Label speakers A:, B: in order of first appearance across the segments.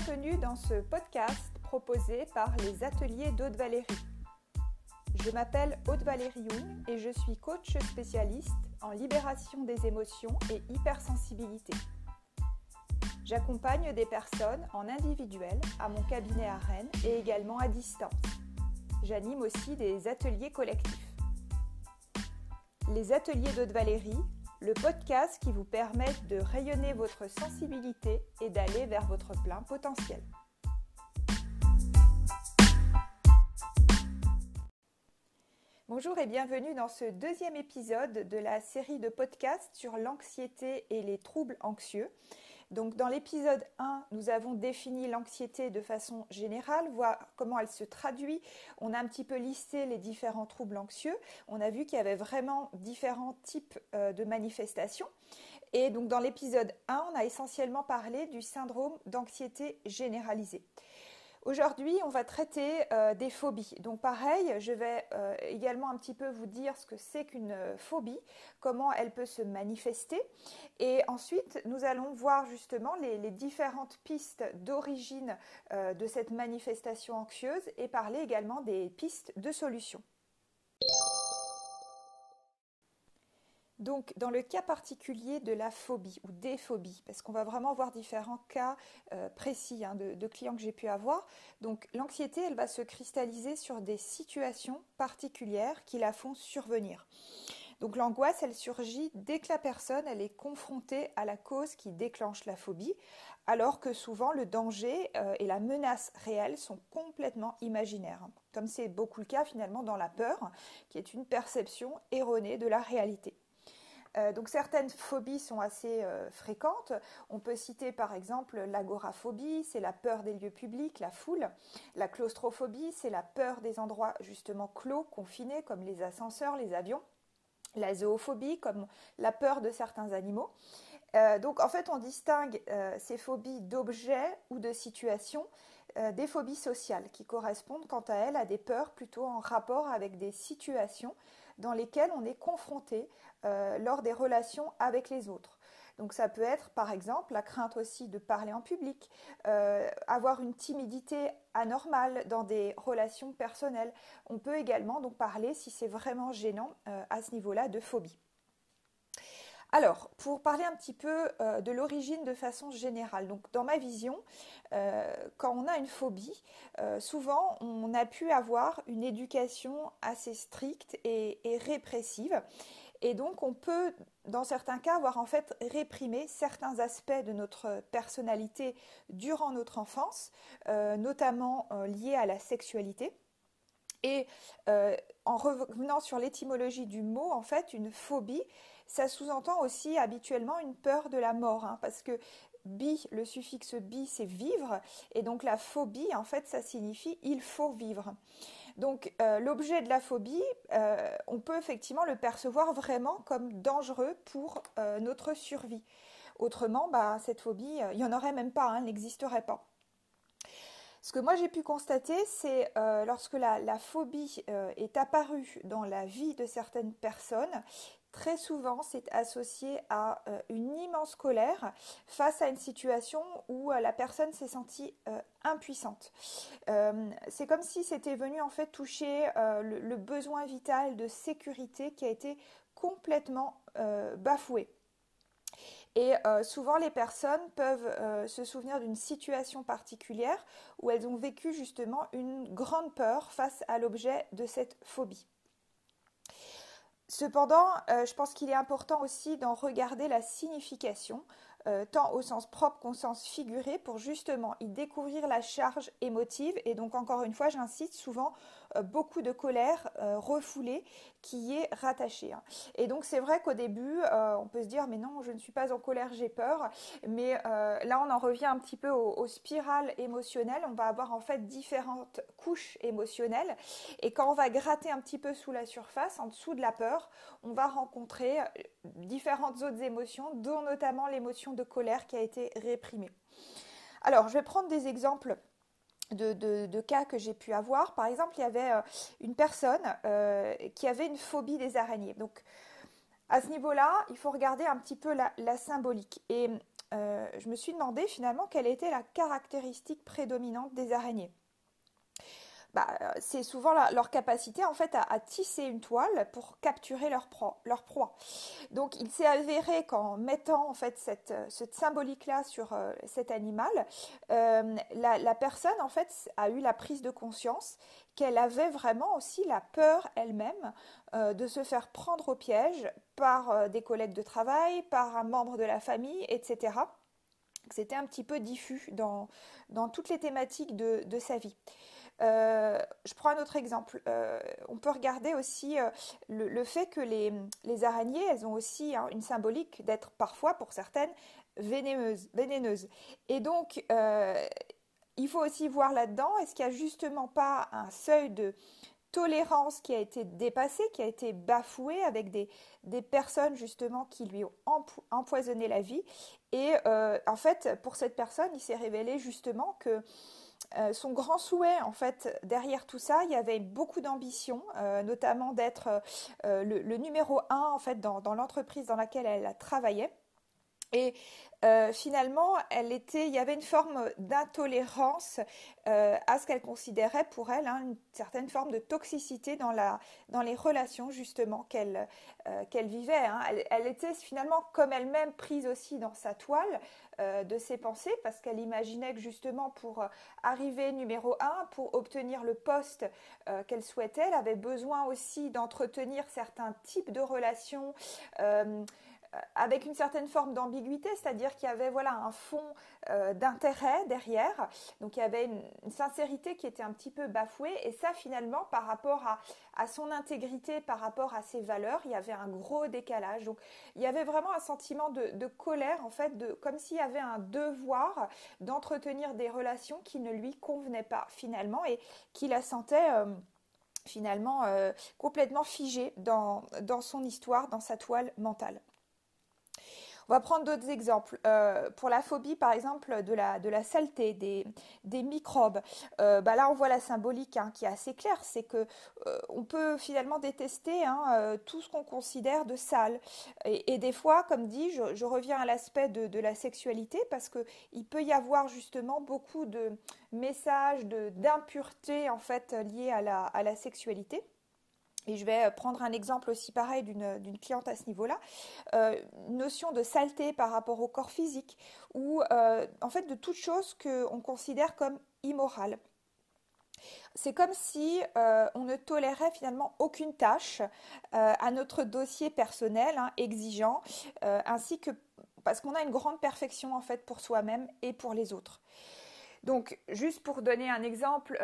A: bienvenue dans ce podcast proposé par les ateliers d'Aude-Valérie. Je m'appelle Aude-Valérie Young et je suis coach spécialiste en libération des émotions et hypersensibilité. J'accompagne des personnes en individuel à mon cabinet à Rennes et également à distance. J'anime aussi des ateliers collectifs. Les ateliers d'Aude-Valérie, le podcast qui vous permet de rayonner votre sensibilité et d'aller vers votre plein potentiel. Bonjour et bienvenue dans ce deuxième épisode de la série de podcasts sur l'anxiété et les troubles anxieux. Donc dans l'épisode 1, nous avons défini l'anxiété de façon générale, voir comment elle se traduit. On a un petit peu listé les différents troubles anxieux. On a vu qu'il y avait vraiment différents types de manifestations. Et donc dans l'épisode 1, on a essentiellement parlé du syndrome d'anxiété généralisée. Aujourd'hui, on va traiter des phobies. Donc pareil, je vais également un petit peu vous dire ce que c'est qu'une phobie, comment elle peut se manifester. Et ensuite, nous allons voir justement les différentes pistes d'origine de cette manifestation anxieuse et parler également des pistes de solutions. Donc, dans le cas particulier de la phobie ou des phobies, parce qu'on va vraiment voir différents cas précis de clients que j'ai pu avoir. Donc, l'anxiété, elle va se cristalliser sur des situations particulières qui la font survenir. Donc, l'angoisse, elle surgit dès que la personne, elle est confrontée à la cause qui déclenche la phobie, alors que souvent le danger et la menace réelle sont complètement imaginaires, comme c'est beaucoup le cas finalement dans la peur, qui est une perception erronée de la réalité. Donc certaines phobies sont assez fréquentes. On peut citer par exemple l'agoraphobie, c'est la peur des lieux publics, la foule. La claustrophobie, c'est la peur des endroits justement clos, confinés, comme les ascenseurs, les avions. La zoophobie, comme la peur de certains animaux. Donc en fait on distingue ces phobies d'objets ou de situations des phobies sociales qui correspondent quant à elles à des peurs plutôt en rapport avec des situations dans lesquelles on est confronté lors des relations avec les autres. Donc ça peut être par exemple la crainte aussi de parler en public, avoir une timidité anormale dans des relations personnelles. On peut également donc parler, si c'est vraiment gênant, à ce niveau-là de phobie. Alors, pour parler un petit peu de l'origine de façon générale, donc dans ma vision, quand on a une phobie, souvent on a pu avoir une éducation assez stricte et répressive. Et donc on peut, dans certains cas, avoir en fait réprimé certains aspects de notre personnalité durant notre enfance, notamment liés à la sexualité. Et en revenant sur l'étymologie du mot, en fait, une phobie, ça sous-entend aussi habituellement une peur de la mort, parce que bi, le suffixe bi, c'est vivre, et donc la phobie, en fait, ça signifie il faut vivre. Donc l'objet de la phobie, on peut effectivement le percevoir vraiment comme dangereux pour notre survie. Autrement, cette phobie, il n'y en aurait même pas, elle n'existerait pas. Ce que moi j'ai pu constater, c'est lorsque la phobie est apparue dans la vie de certaines personnes, très souvent c'est associé à une immense colère face à une situation où la personne s'est sentie impuissante. C'est comme si c'était venu en fait toucher le besoin vital de sécurité qui a été complètement bafoué. Et souvent, les personnes peuvent se souvenir d'une situation particulière où elles ont vécu justement une grande peur face à l'objet de cette phobie. Cependant, je pense qu'il est important aussi d'en regarder la signification, tant au sens propre qu'au sens figuré, pour justement y découvrir la charge émotive. Et donc, encore une fois, j'incite souvent beaucoup de colère refoulée qui y est rattachée. Et donc, c'est vrai qu'au début, on peut se dire, mais non, je ne suis pas en colère, j'ai peur. Mais là, on en revient un petit peu aux spirales émotionnelles. On va avoir en fait différentes couches émotionnelles. Et quand on va gratter un petit peu sous la surface, en dessous de la peur, on va rencontrer différentes autres émotions, dont notamment l'émotion de colère qui a été réprimée. Alors, je vais prendre des exemples de cas que j'ai pu avoir. Par exemple, il y avait une personne qui avait une phobie des araignées. Donc, à ce niveau-là, il faut regarder un petit peu la symbolique. Et je me suis demandé finalement quelle était la caractéristique prédominante des araignées. C'est souvent leur capacité en fait à tisser une toile pour capturer leur proie. Donc il s'est avéré qu'en mettant en fait cette symbolique-là sur cet animal, la personne en fait a eu la prise de conscience qu'elle avait vraiment aussi la peur elle-même de se faire prendre au piège par des collègues de travail, par un membre de la famille, etc. C'était un petit peu diffus dans toutes les thématiques de sa vie. Je prends un autre exemple. On peut regarder aussi le fait que les araignées, elles ont aussi une symbolique d'être parfois, pour certaines, vénéneuses. Et donc, il faut aussi voir là-dedans, est-ce qu'il n'y a justement pas un seuil de tolérance qui a été dépassé, qui a été bafoué avec des personnes justement qui lui ont empoisonné la vie. Et en fait, pour cette personne, il s'est révélé justement que son grand souhait, en fait, derrière tout ça, il y avait beaucoup d'ambition, notamment d'être le numéro un, en fait, dans l'entreprise dans laquelle elle travaillait. Et finalement, il y avait une forme d'intolérance à ce qu'elle considérait pour elle une certaine forme de toxicité dans les relations justement qu'elle vivait. Elle était finalement comme elle-même prise aussi dans sa toile de ses pensées parce qu'elle imaginait que justement pour arriver numéro un, pour obtenir le poste qu'elle souhaitait, elle avait besoin aussi d'entretenir certains types de relations avec une certaine forme d'ambiguïté, c'est-à-dire qu'il y avait un fond d'intérêt derrière, donc il y avait une sincérité qui était un petit peu bafouée, et ça finalement par rapport à son intégrité, par rapport à ses valeurs, il y avait un gros décalage. Donc il y avait vraiment un sentiment de colère, en fait, comme s'il y avait un devoir d'entretenir des relations qui ne lui convenaient pas finalement, et qui la sentait finalement complètement figée dans son histoire, dans sa toile mentale. On va prendre d'autres exemples. Pour la phobie, par exemple, de la saleté, des microbes, là, on voit la symbolique qui est assez claire. C'est que on peut finalement détester tout ce qu'on considère de sale. Et des fois, comme dit, je reviens à l'aspect de la sexualité parce qu'il peut y avoir justement beaucoup de messages d'impureté en fait liés à la sexualité. Et je vais prendre un exemple aussi pareil d'une cliente à ce niveau-là. Une notion de saleté par rapport au corps physique ou en fait de toute chose qu'on considère comme immorale. C'est comme si on ne tolérait finalement aucune tâche à notre dossier personnel exigeant, ainsi que parce qu'on a une grande perfection en fait pour soi-même et pour les autres. Donc, juste pour donner un exemple,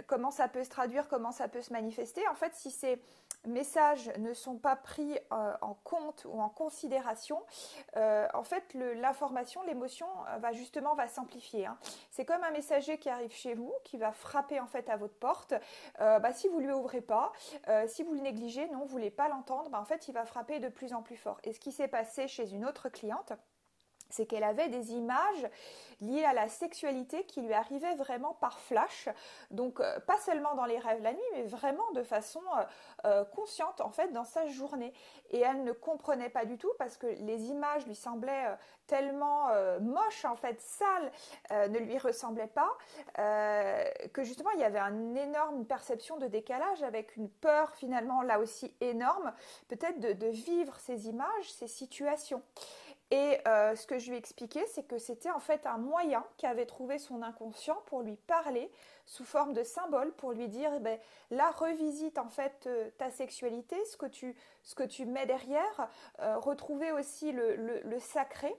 A: comment ça peut se traduire, comment ça peut se manifester, en fait, si ces messages ne sont pas pris en compte ou en considération, en fait, l'information, l'émotion va s'amplifier. C'est comme un messager qui arrive chez vous, qui va frapper en fait à votre porte. Si vous ne lui ouvrez pas, si vous le négligez, non, vous ne voulez pas l'entendre, en fait, il va frapper de plus en plus fort. Et ce qui s'est passé chez une autre cliente, c'est qu'elle avait des images liées à la sexualité qui lui arrivaient vraiment par flash, donc pas seulement dans les rêves la nuit, mais vraiment de façon consciente en fait dans sa journée. Et elle ne comprenait pas du tout parce que les images lui semblaient tellement moches en fait, sales, ne lui ressemblaient pas, que justement il y avait une énorme perception de décalage avec une peur finalement là aussi énorme, peut-être de vivre ces images, ces situations. Et ce que je lui ai expliqué, c'est que c'était en fait un moyen qu'avait trouvé son inconscient pour lui parler sous forme de symbole, pour lui dire, là, revisite en fait ta sexualité, ce que tu mets derrière, retrouver aussi le sacré.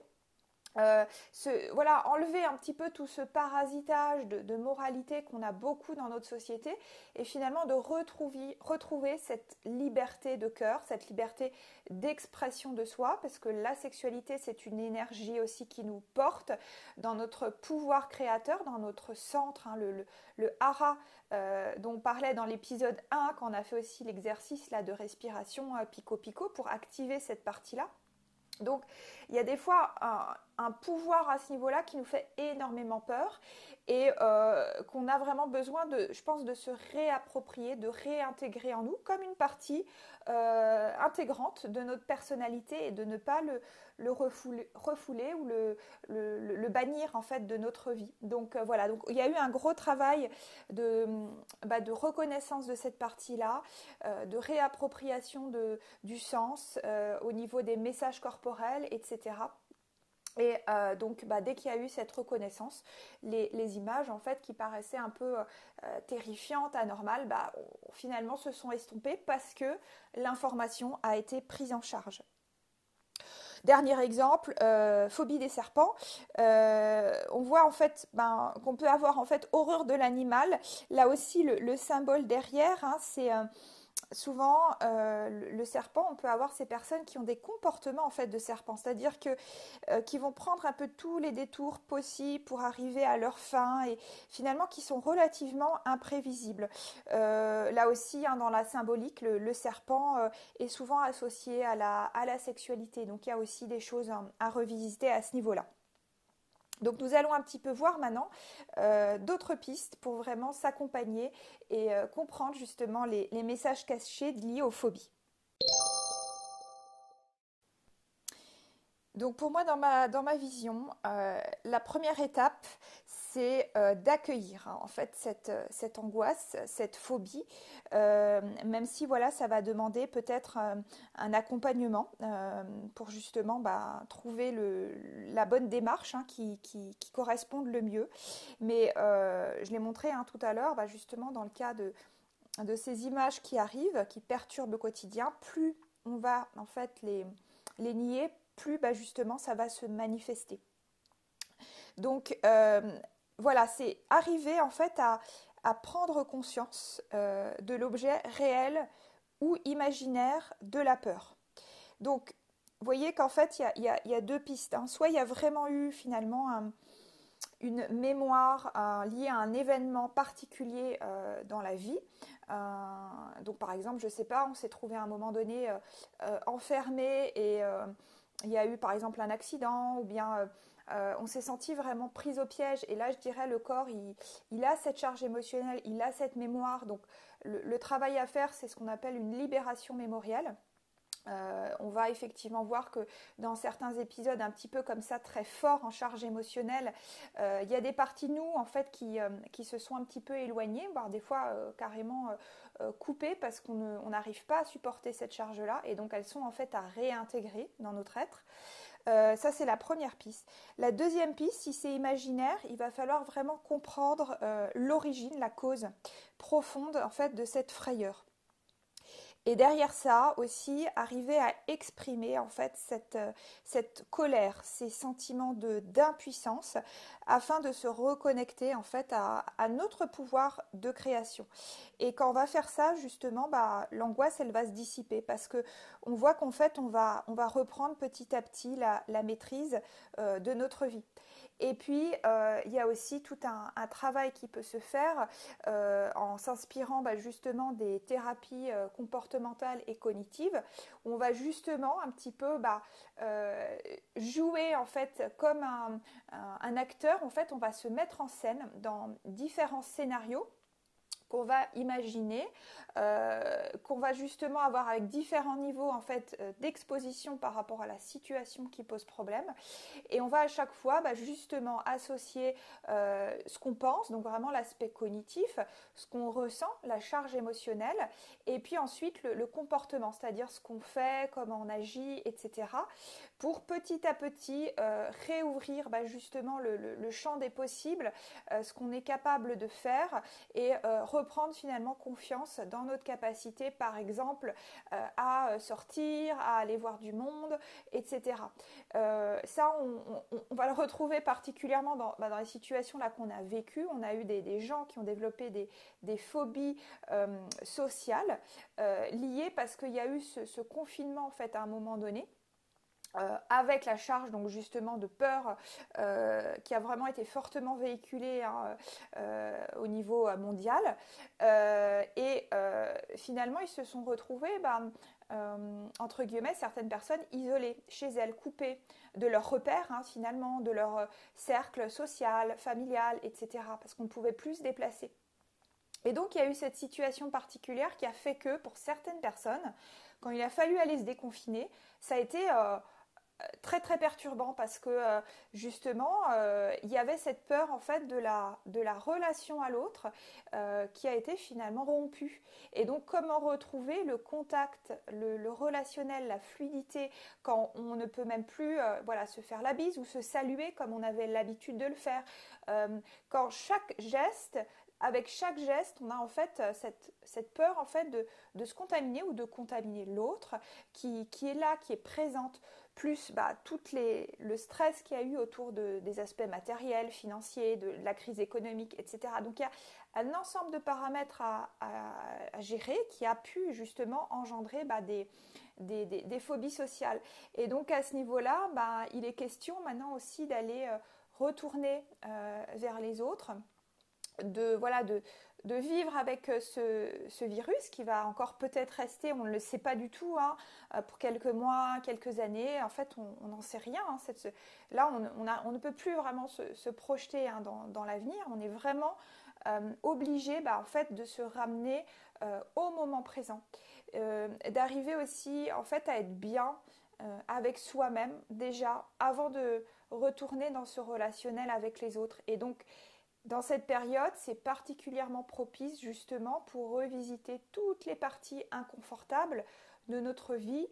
A: Enlever un petit peu tout ce parasitage de moralité qu'on a beaucoup dans notre société et finalement de retrouver cette liberté de cœur, cette liberté d'expression de soi, parce que la sexualité c'est une énergie aussi qui nous porte dans notre pouvoir créateur, dans notre centre, le hara dont on parlait dans l'épisode 1 quand on a fait aussi l'exercice là, de respiration pico-pico pour activer cette partie-là. Donc, il y a des fois un pouvoir à ce niveau-là qui nous fait énormément peur et qu'on a vraiment besoin je pense, de se réapproprier, de réintégrer en nous comme une partie intégrante de notre personnalité et de ne pas le refouler ou le bannir en fait de notre vie. Donc voilà, donc il y a eu un gros travail de reconnaissance de cette partie-là, de réappropriation du sens au niveau des messages corporels, etc. Et donc, dès qu'il y a eu cette reconnaissance, les images en fait qui paraissaient un peu terrifiantes, anormales, finalement se sont estompées parce que l'information a été prise en charge. Dernier exemple, phobie des serpents. On voit en fait qu'on peut avoir en fait horreur de l'animal. Là aussi, le symbole derrière, hein, c'est souvent le serpent. On peut avoir ces personnes qui ont des comportements en fait de serpent, c'est-à-dire que qui vont prendre un peu tous les détours possibles pour arriver à leur fin et finalement qui sont relativement imprévisibles. Là aussi, hein, dans la symbolique, le serpent est souvent associé à la sexualité. Donc il y a aussi des choses à revisiter à ce niveau-là. Donc nous allons un petit peu voir maintenant d'autres pistes pour vraiment s'accompagner et comprendre justement les messages cachés liés aux phobies. Donc pour moi, dans ma vision, la première étape, c'est d'accueillir en fait cette angoisse, cette phobie, même si voilà, ça va demander peut-être un accompagnement pour justement trouver la bonne démarche hein, qui corresponde le mieux. Mais je l'ai montré hein, tout à l'heure, justement dans le cas de ces images qui arrivent, qui perturbent le quotidien, plus on va en fait les nier, plus justement ça va se manifester. Donc voilà, c'est arriver en fait à prendre conscience de l'objet réel ou imaginaire de la peur. Donc vous voyez qu'en fait il y a deux pistes. Hein. Soit il y a vraiment eu finalement une mémoire liée à un événement particulier dans la vie. Donc par exemple, je ne sais pas, on s'est trouvé à un moment donné enfermé et il y a eu par exemple un accident ou bien on s'est senti vraiment pris au piège et là je dirais le corps il a cette charge émotionnelle, il a cette mémoire. Donc le travail à faire, c'est ce qu'on appelle une libération mémorielle. On va effectivement voir que dans certains épisodes un petit peu comme ça très forts en charge émotionnelle, il y a des parties de nous en fait qui se sont un petit peu éloignées, voire des fois carrément coupées parce qu'on n'arrive pas à supporter cette charge-là et donc elles sont en fait à réintégrer dans notre être. Ça c'est la première piste. La deuxième piste, si c'est imaginaire, il va falloir vraiment comprendre l'origine, la cause profonde en fait de cette frayeur. Et derrière ça aussi, arriver à exprimer en fait cette colère, ces sentiments d'impuissance afin de se reconnecter en fait à notre pouvoir de création. Et quand on va faire ça, justement, l'angoisse, elle va se dissiper parce que on voit qu'en fait, on va reprendre petit à petit la maîtrise de notre vie. Et puis, il y a aussi tout un travail qui peut se faire en s'inspirant justement des thérapies comportementales et cognitives, où on va justement un petit peu jouer en fait comme un acteur. En fait, on va se mettre en scène dans différents scénarios qu'on va imaginer, qu'on va justement avoir avec différents niveaux en fait d'exposition par rapport à la situation qui pose problème. Et on va à chaque fois justement associer ce qu'on pense, donc vraiment l'aspect cognitif, ce qu'on ressent, la charge émotionnelle, et puis ensuite le comportement, c'est-à-dire ce qu'on fait, comment on agit, etc. pour petit à petit réouvrir justement le champ des possibles, ce qu'on est capable de faire et reprendre finalement confiance dans notre capacité, par exemple, à sortir, à aller voir du monde, etc. Ça, on va le retrouver particulièrement dans les situations là qu'on a vécues. On a eu des gens qui ont développé des phobies sociales liées parce qu'il y a eu ce confinement en fait à un moment donné. Avec la charge donc justement de peur qui a vraiment été fortement véhiculée au niveau mondial et finalement ils se sont retrouvés entre guillemets, certaines personnes isolées chez elles, coupées de leurs repères, finalement, de leur cercle social, familial, etc. Parce qu'on ne pouvait plus se déplacer. Et donc, il y a eu cette situation particulière qui a fait que, pour certaines personnes, quand il a fallu aller se déconfiner, ça a été très très perturbant parce que justement il y avait cette peur en fait de la relation à l'autre qui a été finalement rompue. Et donc comment retrouver le contact, le relationnel, la fluidité quand on ne peut même plus se faire la bise ou se saluer comme on avait l'habitude de le faire, quand avec chaque geste, on a en fait cette peur en fait de se contaminer ou de contaminer l'autre qui est là, qui est présente, plus le stress qu'il y a eu autour des aspects matériels, financiers, de la crise économique, etc. Donc il y a un ensemble de paramètres à gérer qui a pu justement engendrer des phobies sociales. Et donc à ce niveau-là, il est question maintenant aussi d'aller retourner vers les autres, de vivre avec ce virus qui va encore peut-être rester, on ne le sait pas du tout, pour quelques mois, quelques années. En fait, on n'en sait rien. Là, on ne peut plus vraiment se projeter dans l'avenir. On est vraiment obligé en fait, de se ramener au moment présent. D'arriver aussi en fait, à être bien avec soi-même déjà avant de retourner dans ce relationnel avec les autres. Et donc, dans cette période, c'est particulièrement propice justement pour revisiter toutes les parties inconfortables de notre vie,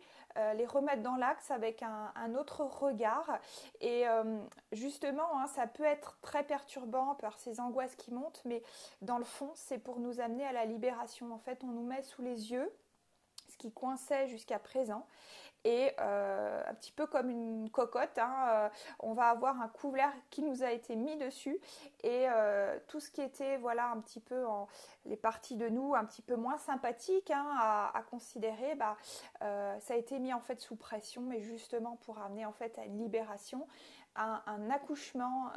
A: les remettre dans l'axe avec un autre regard. Et justement, ça peut être très perturbant par ces angoisses qui montent, mais dans le fond, c'est pour nous amener à la libération. En fait, on nous met sous les yeux ce qui coinçait jusqu'à présent. Et un petit peu comme une cocotte, on va avoir un couvercle qui nous a été mis dessus et tout ce qui était un petit peu les parties de nous un petit peu moins sympathiques à considérer, ça a été mis en fait sous pression, mais justement pour amener en fait à une libération, un accouchement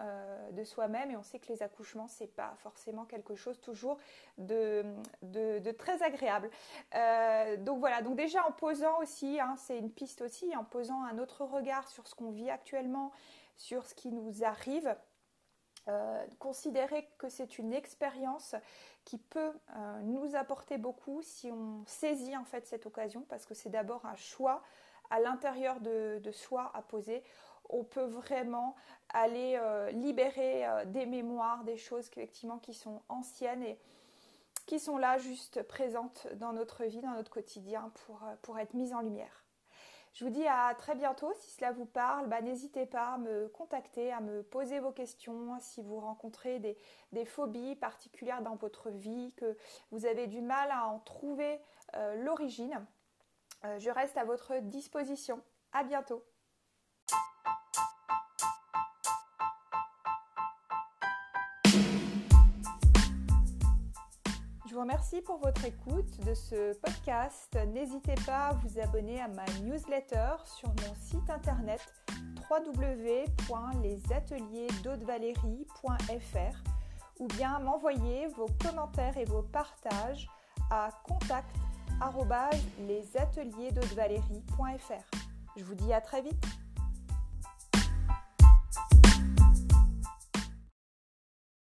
A: de soi-même. Et on sait que les accouchements, c'est pas forcément quelque chose toujours de très agréable. Donc voilà, donc déjà en posant aussi, c'est une piste aussi, en posant un autre regard sur ce qu'on vit actuellement, sur ce qui nous arrive, considérer que c'est une expérience qui peut nous apporter beaucoup si on saisit en fait cette occasion, parce que c'est d'abord un choix à l'intérieur de soi à poser. On peut vraiment aller libérer des mémoires, des choses effectivement qui sont anciennes et qui sont là juste présentes dans notre vie, dans notre quotidien pour être mises en lumière. Je vous dis à très bientôt. Si cela vous parle, n'hésitez pas à me contacter, à me poser vos questions. Si vous rencontrez des phobies particulières dans votre vie, que vous avez du mal à en trouver l'origine, je reste à votre disposition. À bientôt. Je vous remercie pour votre écoute de ce podcast. N'hésitez pas à vous abonner à ma newsletter sur mon site internet www.lesateliersdaudevalérie.fr ou bien m'envoyer vos commentaires et vos partages à contact@lesateliersdaudevalérie.fr. Je vous dis à très vite.